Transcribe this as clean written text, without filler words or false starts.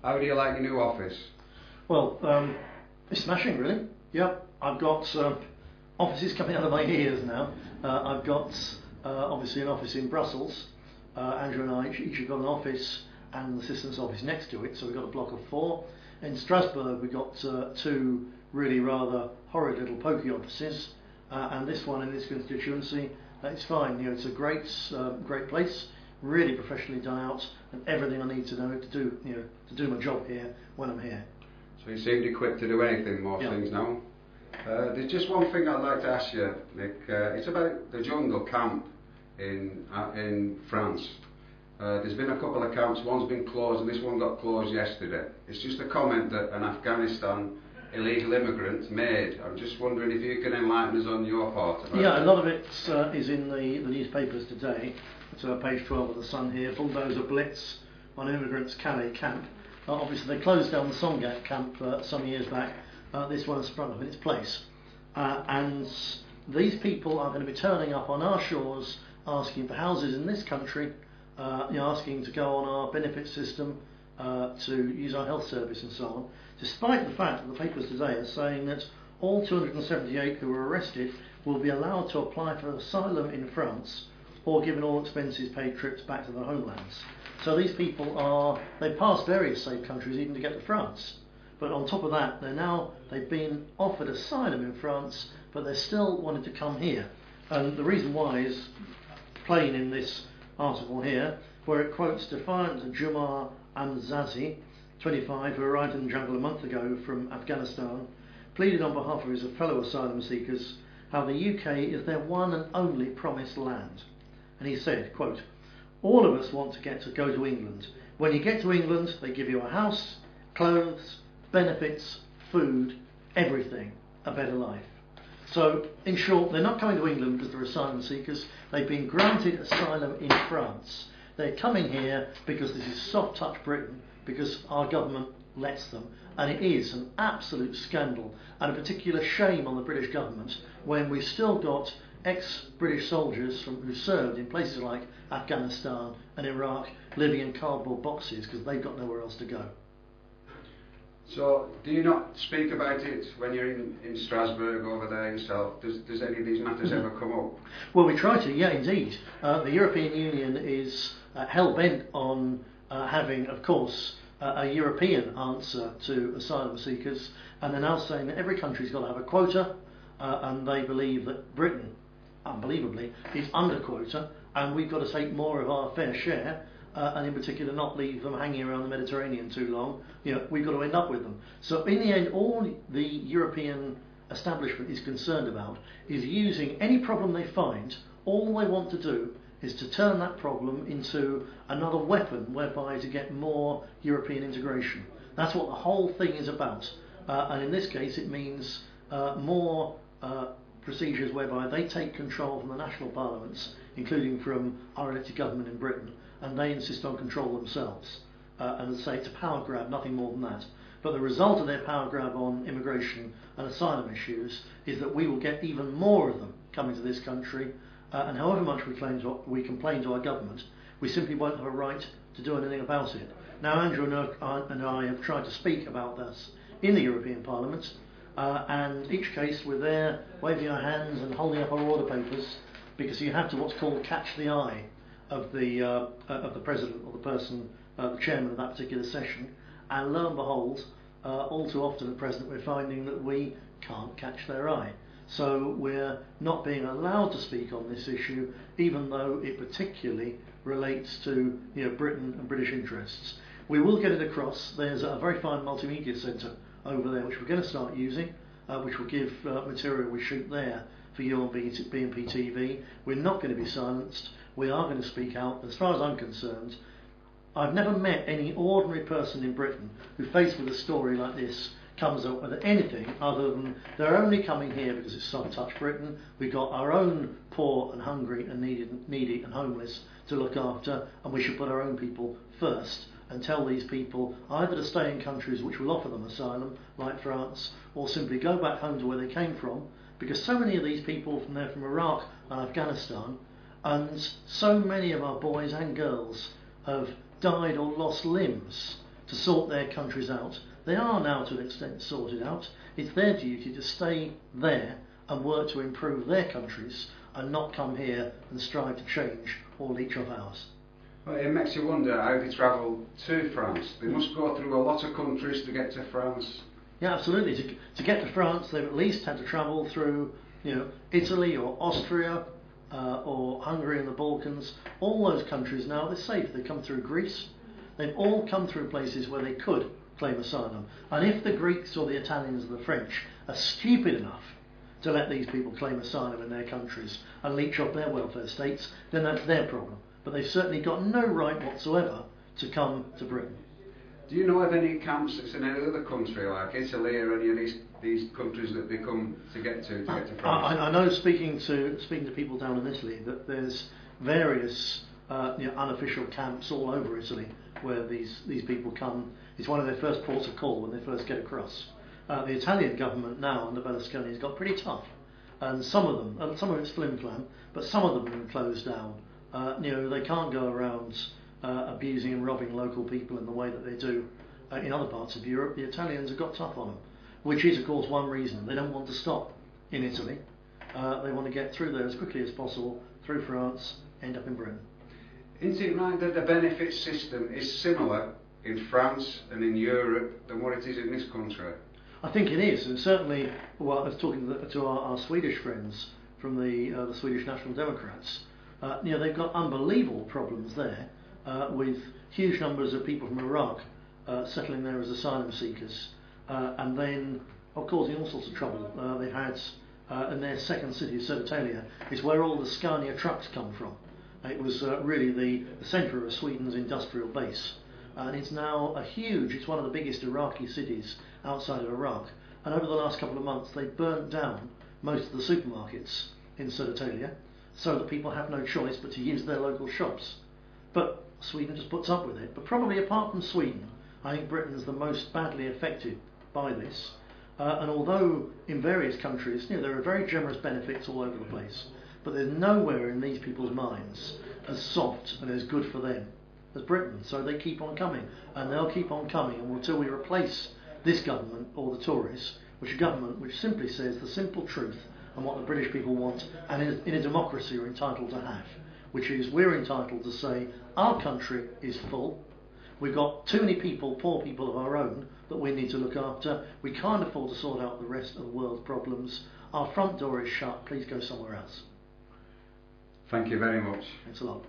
How do you like your new office? Well, it's smashing, really. Yep, I've got offices coming out of my ears now. I've got obviously an office in Brussels. Andrew and I each have got an office and the assistant's office next to it, so we've got a block of 4. In Strasbourg we've got 2 really rather horrid little pokey offices, and this one in this constituency, it's fine. You know, it's a great place, really professionally done out, and everything I need to know to do my job here when I'm here. So you seem equipped to do anything, most things now. There's just one thing I'd like to ask you, Nick. It's about the jungle camp in France. There's been a couple of camps, one's been closed and this one got closed yesterday. It's just a comment that an Afghanistan illegal immigrant made. I'm just wondering if you can enlighten us on your part about it. Yeah, a lot of it is in the newspapers today. So page 12 of the Sun here, bulldozer blitz on immigrants' Calais camp. Obviously they closed down the Songat camp some years back. This one has sprung up in its place. And these people are going to be turning up on our shores asking for houses in this country, asking to go on our benefit system, to use our health service and so on, despite the fact that the papers today are saying that all 278 who were arrested will be allowed to apply for asylum in France or given all expenses paid trips back to their homelands. So these people they pass various safe countries even to get to France. But on top of that, they've been offered asylum in France, but they're still wanting to come here. And the reason why is plain in this article here, where it quotes defiant Jumar Amzazi, 25, who arrived in the jungle a month ago from Afghanistan, pleaded on behalf of his fellow asylum seekers how the UK is their one and only promised land. And he said, quote, "All of us want to go to England. When you get to England, they give you a house, clothes, benefits, food, everything, a better life." So, in short, they're not coming to England because they're asylum seekers. They've been granted asylum in France. They're coming here because this is soft touch Britain, because our government lets them. And it is an absolute scandal and a particular shame on the British government when we've still got ex-British soldiers who served in places like Afghanistan and Iraq living in cardboard boxes because they've got nowhere else to go. So, do you not speak about it when you're in Strasbourg over there yourself? Does any of these matters ever come up? Well, we try to, yeah, indeed. The European Union is hell-bent on having, of course, a European answer to asylum seekers, and they're now saying that every country's got to have a quota, and they believe that Britain, unbelievably, is under quota, and we've got to take more of our fair share. And in particular not leave them hanging around the Mediterranean too long. We've got to end up with them. So in the end, all the European establishment is concerned about is using any problem they find. All they want to do is to turn that problem into another weapon whereby to get more European integration. That's what the whole thing is about. And in this case it means more procedures whereby they take control from the national parliaments, including from our elected government in Britain, and they insist on control themselves. And as I say, it's a power grab, nothing more than that. But the result of their power grab on immigration and asylum issues is that we will get even more of them coming to this country, and however much we complain to our government, we simply won't have a right to do anything about it. Now, Andrew and I have tried to speak about this in the European Parliament, and each case we're there waving our hands and holding up our order papers, because you have to what's called catch the eye of the president or the person, the chairman of that particular session, and lo and behold, all too often at present we're finding that we can't catch their eye. So we're not being allowed to speak on this issue, even though it particularly relates to Britain and British interests. We will get it across. There's a very fine multimedia centre over there which we're going to start using, which will give material we shoot there for you on BNPtv. We're not going to be silenced. We are going to speak out. As far as I'm concerned, I've never met any ordinary person in Britain who, faced with a story like this, comes up with anything other than they're only coming here because it's soft touch Britain. We've got our own poor and hungry and needy and homeless to look after, and we should put our own people first and tell these people either to stay in countries which will offer them asylum, like France, or simply go back home to where they came from, because so many of these people from Iraq and Afghanistan, and so many of our boys and girls have died or lost limbs to sort their countries out. They are now to an extent sorted out. It's their duty to stay there and work to improve their countries and not come here and strive to change all each of ours. Well, it makes you wonder how they travel to France. They must go through a lot of countries to get to France. Yeah, absolutely. To get to France, they've at least had to travel through, Italy or Austria or Hungary and the Balkans. All those countries now, they're safe. They come through Greece. They've all come through places where they could claim asylum. And if the Greeks or the Italians or the French are stupid enough to let these people claim asylum in their countries and leech off their welfare states, then that's their problem. But they've certainly got no right whatsoever to come to Britain. Do you know of any camps that's in any other country, like Italy or any of these countries that they come to get to France? I know, speaking to people down in Italy, that there's various unofficial camps all over Italy where these people come. It's one of their first ports of call when they first get across. The Italian government now under Berlusconi has got pretty tough, and some of it's flim-flam, but some of them have been closed down. They can't go around abusing and robbing local people in the way that they do in other parts of Europe. The Italians have got tough on them, which is of course one reason they don't want to stop in Italy. They want to get through there as quickly as possible, through France, end up in Britain. Isn't it right that the benefit system is similar in France and in Europe than what it is in this country? I think it is, and certainly, I was talking to our Swedish friends from the Swedish National Democrats. They've got unbelievable problems there with huge numbers of people from Iraq settling there as asylum seekers, and then, of course, in all sorts of trouble. They had in their second city of Södertälje is where all the Scania trucks come from. It was really the centre of Sweden's industrial base, and it's now it's one of the biggest Iraqi cities outside of Iraq. And over the last couple of months, they burnt down most of the supermarkets in Södertälje, so that people have no choice but to use their local shops. But Sweden just puts up with it. But probably apart from Sweden, I think Britain's the most badly affected by this. And although in various countries, there are very generous benefits all over the place, but there's nowhere in these people's minds as soft and as good for them as Britain. So they keep on coming, and they'll keep on coming until we replace this government or the Tories, which is a government which simply says the simple truth and what the British people want, and in a democracy are entitled to have, which is we're entitled to say our country is full, we've got too many people, poor people of our own, that we need to look after, we can't afford to sort out the rest of the world's problems, our front door is shut, please go somewhere else. Thank you very much. Thanks a lot.